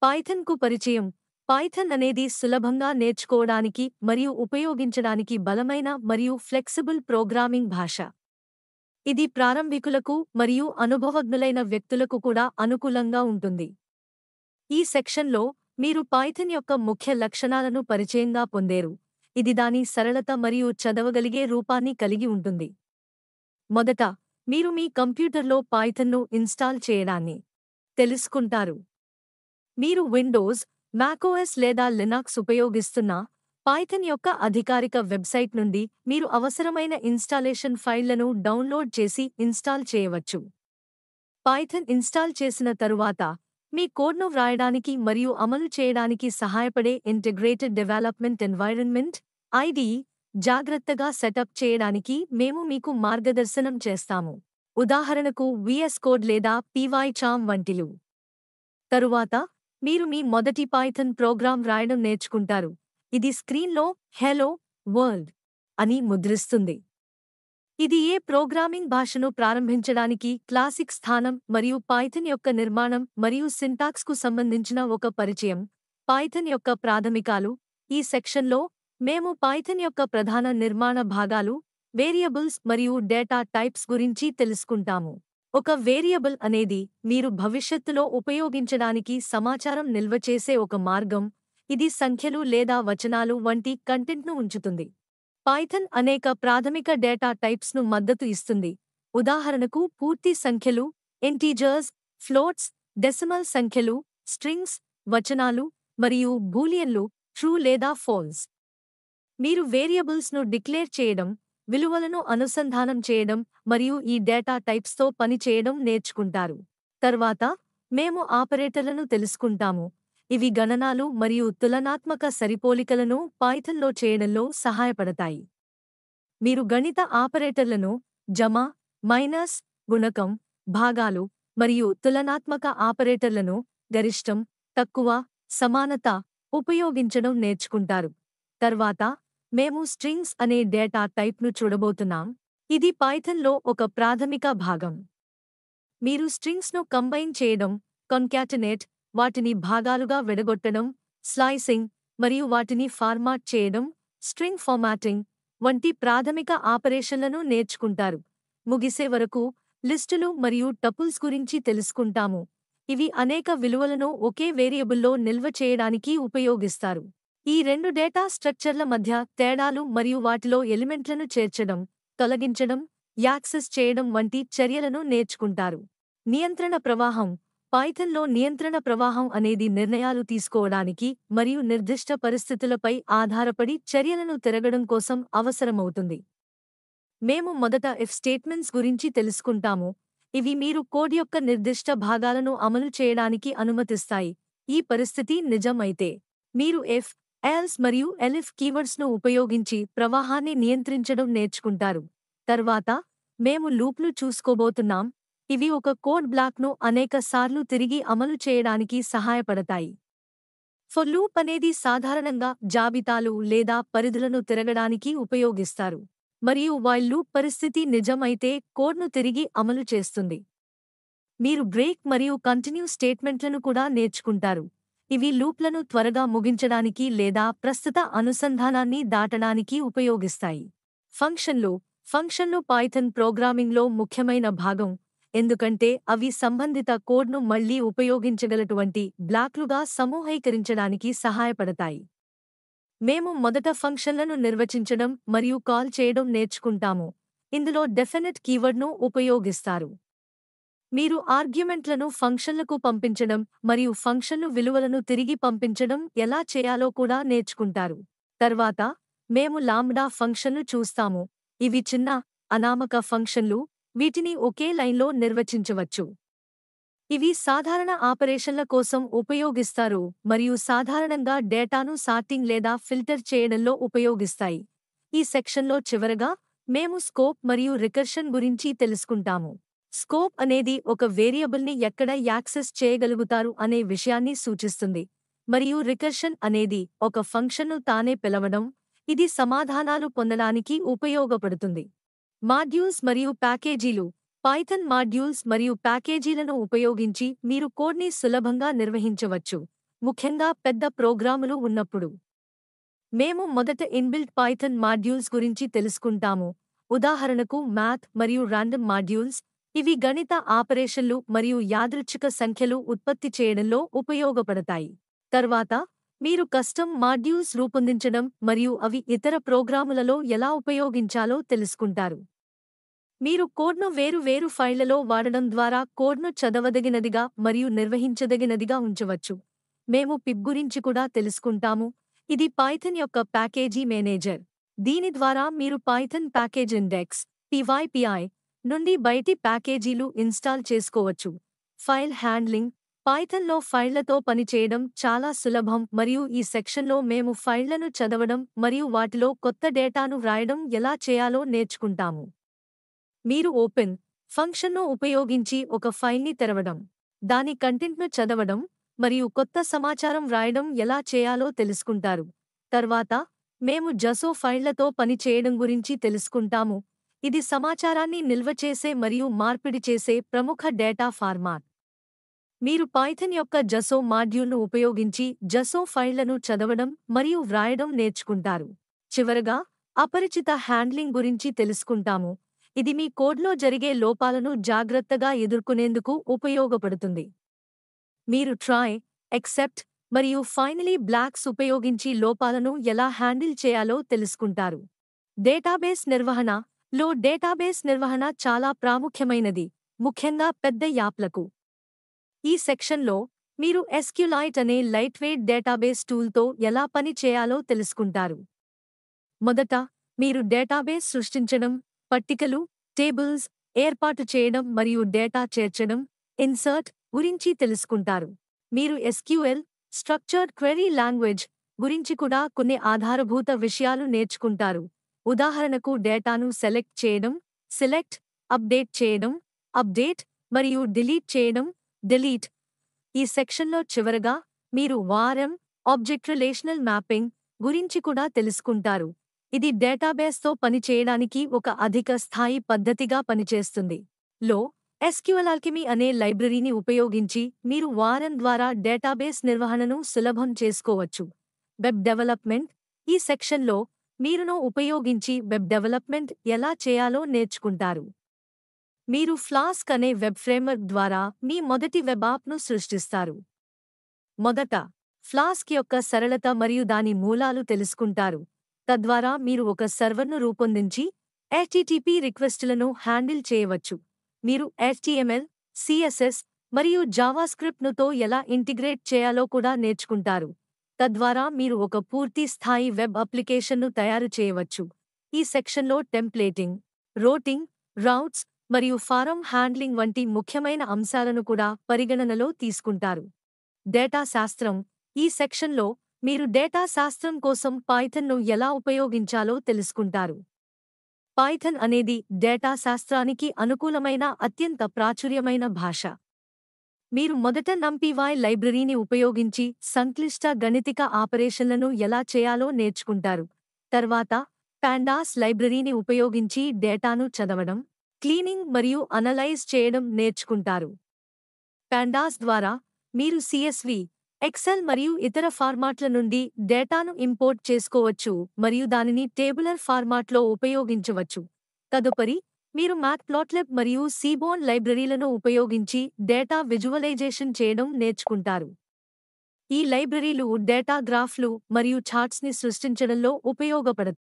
పైథాన్కు పరిచయం. పైథాన్ అనేది సులభంగా నేర్చుకోవడానికి మరియు ఉపయోగించడానికి బలమైన మరియు ఫ్లెక్సిబుల్ ప్రోగ్రామింగ్ భాష. ఇది ప్రారంభికులకు మరియు అనుభవజ్ఞులైన వ్యక్తులకు కూడా అనుకూలంగా ఉంటుంది. ఈ సెక్షన్లో మీరు పైథాన్ యొక్క ముఖ్య లక్షణాలను పరిచయంగా పొందేరు. ఇది దాని సరళత మరియు చదవగలిగే రూపాన్ని కలిగి ఉంటుంది. మొదట, మీరు మీ కంప్యూటర్లో పైథాన్ను ఇన్స్టాల్ చేయడాన్ని తెలుసుకుంటారు. మీరు విండోస్, మ్యాక్ఓఎస్ లేదా లినక్స్ ఉపయోగిస్తున్నా, పైథాన్ యొక్క అధికారిక వెబ్సైట్ నుండి మీరు అవసరమైన ఇన్స్టాలేషన్ ఫైళ్లను డౌన్లోడ్ చేసి ఇన్స్టాల్ చేయవచ్చు. పైథాన్ ఇన్స్టాల్ చేసిన తరువాత, మీ కోడ్ను వ్రాయడానికి మరియు అమలు చేయడానికి సహాయపడే ఇంటిగ్రేటెడ్ డెవలప్మెంట్ ఎన్వైరన్మెంట్ (IDE) జాగ్రత్తగా సెటప్ చేయడానికి మేము మీకు మార్గదర్శనం చేస్తాము. ఉదాహరణకు VS కోడ్ లేదా pycharm వంటిలు. తరువాత, మీరు మీ మొదటి పైథాన్ ప్రోగ్రాం వ్రాయడం నేర్చుకుంటారు. ఇది స్క్రీన్లో "హెలో వరల్డ్" అని ముద్రిస్తుంది. ఇది ఏ ప్రోగ్రామింగ్ భాషను ప్రారంభించడానికి క్లాసిక్ స్థానం మరియు పైథాన్ యొక్క నిర్మాణం మరియు సింటాక్స్కు సంబంధించిన ఒక పరిచయం. పైథాన్ యొక్క ప్రాథమికాలు. ఈ సెక్షన్లో మేము పైథాన్ యొక్క ప్రధాన నిర్మాణ భాగాలు, వేరియబుల్స్ మరియు డేటా టైప్స్ గురించి తెలుసుకుంటాము. ఒక వేరియబుల్ అనేది మీరు భవిష్యత్తులో ఉపయోగించడానికి సమాచారం నిల్వ చేసే ఒక మార్గం. ఇది సంఖ్యలు లేదా వచనాలు వంటి కంటెంట్ను ఉంచుతుంది. పైథాన్ అనేక ప్రాథమిక డేటా టైప్స్ను మద్దతు ఇస్తుంది. ఉదాహరణకు పూర్తి సంఖ్యలు, ఇంటీజర్స్, ఫ్లోట్స్, డెసిమల్ సంఖ్యలు, స్ట్రింగ్స్, వచనాలు, మరియు బూలియన్లు, ట్రూ లేదా ఫాల్స్. మీరు వేరియబుల్స్ను డిక్లేర్ చేయడం, విలువలను అనుసంధానం చేయడం మరియు ఈ డేటా టైప్స్తో పని చేయడం నేర్చుకుంటారు. తర్వాత, మేము ఆపరేటర్లను తెలుసుకుంటాము. ఇవి గణనాలు మరియు తులనాత్మక సరిపోలికలను పైథాన్లో చేయడంలో సహాయపడతాయి. మీరు గణిత ఆపరేటర్లను, జమ, మైనస్, గుణకం, భాగాలు, మరియు తులనాత్మక ఆపరేటర్లను, గరిష్టం, తక్కువ, సమానత ఉపయోగించడం నేర్చుకుంటారు. తర్వాత, మేము స్ట్రింగ్స్ అనే డేటా టైప్ను చూడబోతున్నాం. ఇది పైథాన్లో ఒక ప్రాథమిక భాగం. మీరు స్ట్రింగ్స్ను కంబైన్ చేయడం, కాన్కాటనేట్, వాటిని భాగాలుగా విడగొట్టడం, స్లైసింగ్, మరియు వాటిని ఫార్మాట్ చేయడం, స్ట్రింగ్ ఫార్మాటింగ్ వంటి ప్రాథమిక ఆపరేషన్లను నేర్చుకుంటారు. ముగిసే వరకు, లిస్టులు మరియు టపుల్స్ గురించి తెలుసుకుంటాము. ఇవి అనేక విలువలను ఒకే వేరియబుల్లో నిల్వ చేయడానికి ఉపయోగిస్తారు. ఈ రెండు డేటా స్ట్రక్చర్ల మధ్య తేడాలు మరియు వాటిలో ఎలిమెంట్లను చేర్చడం, తొలగించడం, యాక్సెస్ చేయడం వంటి చర్యలను నేర్చుకుంటారు. నియంత్రణ ప్రవాహం. పైథాన్లో నియంత్రణ ప్రవాహం అనేది నిర్ణయాలు తీసుకోవడానికి మరియు నిర్దిష్ట పరిస్థితులపై ఆధారపడి చర్యలను తిరగడం కోసం అవసరమవుతుంది. మేము మొదట ఇఫ్ స్టేట్మెంట్స్ గురించి తెలుసుకుంటాము. ఇవి మీరు కోడ్ యొక్క నిర్దిష్ట భాగాలను అమలు చేయడానికి అనుమతిస్తాయి. ఈ పరిస్థితి నిజం అయితే, మీరు ఇఫ్, ఎల్స్ మరియు ఎలిఫ్ కీవర్డ్స్ను ఉపయోగించి ప్రవాహాన్ని నియంత్రించడం నేర్చుకుంటారు. తర్వాత, మేము లూప్ను చూసుకోబోతున్నాం. ఇవి ఒక కోడ్ బ్లాక్ను అనేక సార్లు తిరిగి అమలు చేయడానికి సహాయపడతాయి. ఫర్ లూప్ అనేది సాధారణంగా జాబితాలు లేదా పరిధులను తిరగడానికి ఉపయోగిస్తారు, మరియు వైల్ లూప్ పరిస్థితి నిజం అయితే కోడ్ను తిరిగి అమలు చేస్తుంది. మీరు బ్రేక్ మరియు కంటిన్యూ స్టేట్మెంట్లను కూడా నేర్చుకుంటారు. ఇవి లూప్లను త్వరగా ముగించడానికి లేదా ప్రస్తుత అనుసంధానాన్ని దాటడానికి ఉపయోగిస్తాయి. ఫంక్షన్లు. ఫంక్షన్లు పైథాన్ ప్రోగ్రామింగ్లో ముఖ్యమైన భాగం, ఎందుకంటే అవి సంబంధిత కోడ్ను మళ్లీ ఉపయోగించగలటువంటి బ్లాక్లుగా సమూహీకరించడానికి సహాయపడతాయి. మేము మొదట ఫంక్షన్లను నిర్వచించడం మరియు కాల్ చేయడం నేర్చుకుంటాము. ఇందులో డెఫినిట్ కీవర్డ్ను ఉపయోగిస్తారు. మీరు ఆర్గ్యుమెంట్లను ఫంక్షన్లకు పంపించడం మరియు ఫంక్షన్లు విలువలను తిరిగి పంపించడం ఎలా చేయాలో కూడా నేర్చుకుంటారు. తర్వాత, మేము లాంబ్డా ఫంక్షన్లు చూస్తాము. ఇవి చిన్న, అనామక ఫంక్షన్లు. వీటిని ఒకే లైన్లో నిర్వచించవచ్చు. ఇవి సాధారణ ఆపరేషన్ల కోసం ఉపయోగిస్తారు మరియు సాధారణంగా డేటాను సార్టింగ్ లేదా ఫిల్టర్ చేయడంలో ఉపయోగిస్తాయి. ఈ సెక్షన్లో చివరగా, మేము స్కోప్ మరియు రికర్షన్ గురించి తెలుసుకుంటాము. స్కోప్ అనేది ఒక వేరియబుల్ని ఎక్కడ యాక్సెస్ చేయగలుగుతారు అనే విషయాన్ని సూచిస్తుంది, మరియు రికర్షన్ అనేది ఒక ఫంక్షన్ను తానే పిలవడం. ఇది సమాధానాలు పొందడానికి ఉపయోగపడుతుంది. మాడ్యూల్స్ మరియు ప్యాకేజీలు. పైథాన్ మాడ్యూల్స్ మరియు ప్యాకేజీలను ఉపయోగించి మీరు కోడ్ని సులభంగా నిర్వహించవచ్చు. ముఖ్యంగా పెద్ద ప్రోగ్రాములు ఉన్నప్పుడు. మేము మొదట ఇన్బిల్ట్ పైథాన్ మాడ్యూల్స్ గురించి తెలుసుకుంటాము. ఉదాహరణకు మ్యాథ్ మరియు రాండమ్ మాడ్యూల్స్. ఇవి గణిత ఆపరేషన్లు మరియు యాదృచ్ఛిక సంఖ్యలు ఉత్పత్తి చేయడంలో ఉపయోగపడతాయి. తర్వాత మీరు కస్టమ్ మాడ్యూల్స్ రూపొందించడం మరియు అవి ఇతర ప్రోగ్రాములలో ఎలా ఉపయోగించాలో తెలుసుకుంటారు. మీరు కోడ్ను వేరు ఫైళ్లలో వాడడం ద్వారా కోడ్ను చదవదగినదిగా మరియు నిర్వహించదగినదిగా ఉంచవచ్చు. మేము పిప్ గురించి కూడా తెలుసుకుంటాము. ఇది పైథాన్ యొక్క ప్యాకేజీ మేనేజర్. దీని ద్వారా మీరు పైథాన్ ప్యాకేజ్ ఇండెక్స్ (PyPI) నుండి బయటి ప్యాకేజీలు ఇన్స్టాల్ చేసుకోవచ్చు. File handling. పైథాన్లో ఫైళ్లతో పనిచేయడం చాలా సులభం మరియు ఈ సెక్షన్లో మేము ఫైళ్లను చదవడం మరియు వాటిలో కొత్త డేటాను వ్రాయడం ఎలా చేయాలో నేర్చుకుంటాము. మీరు ఓపెన్ ఫంక్షన్ను ఉపయోగించి ఒక ఫైల్ని తెరవడం, దాని కంటెంట్ను చదవడం మరియు కొత్త సమాచారం వ్రాయడం ఎలా చేయాలో తెలుసుకుంటారు. తర్వాత మేము జసో ఫైళ్లతో పని చేయడం గురించి తెలుసుకుంటాము. ఇది సమాచారాన్ని నిల్వ చేసే మరియు మార్పిడి చేసే ప్రముఖ డేటా ఫార్మాట్. మీరు పైథాన్ యొక్క జసో మాడ్యూల్ను ఉపయోగించి జసో ఫైళ్లను చదవడం మరియు వ్రాయడం నేర్చుకుంటారు. చివరగా అపరిచిత హ్యాండ్లింగ్ గురించి తెలుసుకుంటాము. ఇది మీ కోడ్లో జరిగే లోపాలను జాగ్రత్తగా ఎదుర్కొనేందుకు ఉపయోగపడుతుంది. మీరు ట్రై, ఎక్సెప్ట్ మరియు ఫైనలీ బ్లాక్స్ ఉపయోగించి లోపాలను ఎలా హ్యాండిల్ చేయాలో తెలుసుకుంటారు. డేటాబేస్ నిర్వహణ. లో డేటాబేస్ నిర్వహణ చాలా ప్రాముఖ్యమైనది, ముఖ్యంగా పెద్ద యాప్లకు. ఈ సెక్షన్లో మీరు SQLite అనే లైట్వెయిట్ డేటాబేస్ టూల్తో ఎలా పని చేయాలో తెలుసుకుంటారు. మొదట మీరు డేటాబేస్ సృష్టించడం, పట్టికలు, టేబుల్స్ ఏర్పాటు చేయడం మరియు డేటా చేర్చడం, ఇన్సర్ట్ గురించి తెలుసుకుంటారు. మీరు SQL స్ట్రక్చర్డ్ క్వెరీ లాంగ్వేజ్ గురించి కూడా కొన్ని ఆధారభూత విషయాలు నేర్చుకుంటారు. ఉదాహరణకు డేటాను సెలెక్ట్ చేయడం, సెలెక్ట్, అప్డేట్ చేయడం, అప్డేట్ మరియు డిలీట్ చేయడం, డిలీట్. ఈ సెక్షన్లో చివరగా మీరు ORM ఆబ్జెక్ట్ రిలేషనల్ మ్యాపింగ్ గురించి కూడా తెలుసుకుంటారు. ఇది డేటాబేస్తో పనిచేయడానికి ఒక అధిక స్థాయి పద్ధతిగా పనిచేస్తుంది. లో SQL Alchemy అనే లైబ్రరీని ఉపయోగించి మీరు ORM ద్వారా డేటాబేస్ నిర్వహణను సులభం చేసుకోవచ్చు. Web development. ఈ సెక్షన్లో మీరును ఉపయోగించి వెబ్ డెవలప్మెంట్ ఎలా చేయాలో నేర్చుకుంటారు. మీరు ఫ్లాస్క్ అనే వెబ్ ఫ్రేమ్వర్క్ ద్వారా మీ మొదటి వెబ్ యాప్ను సృష్టిస్తారు. మొదట ఫ్లాస్క్ యొక్క సరళత మరియు దాని మూలాలు తెలుసుకుంటారు. తద్వారా మీరు ఒక సర్వర్ను రూపొందించి HTTP రిక్వెస్టులను హ్యాండిల్ చేయవచ్చు. మీరు HTML, CSS మరియు జావాస్క్రిప్ట్నుతో ఎలా ఇంటిగ్రేట్ చేయాలో కూడా నేర్చుకుంటారు. తద్వారా మీరు ఒక పూర్తి స్థాయి వెబ్ అప్లికేషన్ను తయారు చేయవచ్చు. ఈ సెక్షన్లో టెంప్లేటింగ్, రూటింగ్, రౌట్స్ మరియు ఫారం హ్యాండ్లింగ్ వంటి ముఖ్యమైన అంశాలను కూడా పరిగణనలో తీసుకుంటారు. డేటా శాస్త్రం. ఈ సెక్షన్లో మీరు డేటా శాస్త్రం కోసం పైథాన్ను ఎలా ఉపయోగించాలో తెలుసుకుంటారు. పైథాన్ అనేది డేటా శాస్త్రానికి అనుకూలమైన అత్యంత ప్రాచుర్యమైన భాష. మీరు మొదట NumPy లైబ్రరీని ఉపయోగించి సంక్లిష్ట గణితిక ఆపరేషన్లను ఎలా చేయాలో నేర్చుకుంటారు. తర్వాత పాండాస్ లైబ్రరీని ఉపయోగించి డేటాను చదవడం, క్లీనింగ్ మరియు అనలైజ్ చేయడం నేర్చుకుంటారు. పాండాస్ ద్వారా మీరు CSV, ఎక్సెల్ మరియు ఇతర ఫార్మాట్ల నుండి డేటాను ఇంపోర్ట్ చేసుకోవచ్చు మరియు దానిని టేబులర్ ఫార్మాట్లో ఉపయోగించవచ్చు. తదుపరి మీరు మ్యాట్ప్లాట్లిబ్ మరియు సీబోర్న్ లైబ్రరీలను ఉపయోగించి డేటా విజువలైజేషన్ చేయడం నేర్చుకుంటారు. ఈ లైబ్రరీలు డేటా గ్రాఫ్లు మరియు చార్ట్స్ని సృష్టించడంలో ఉపయోగపడతాయి.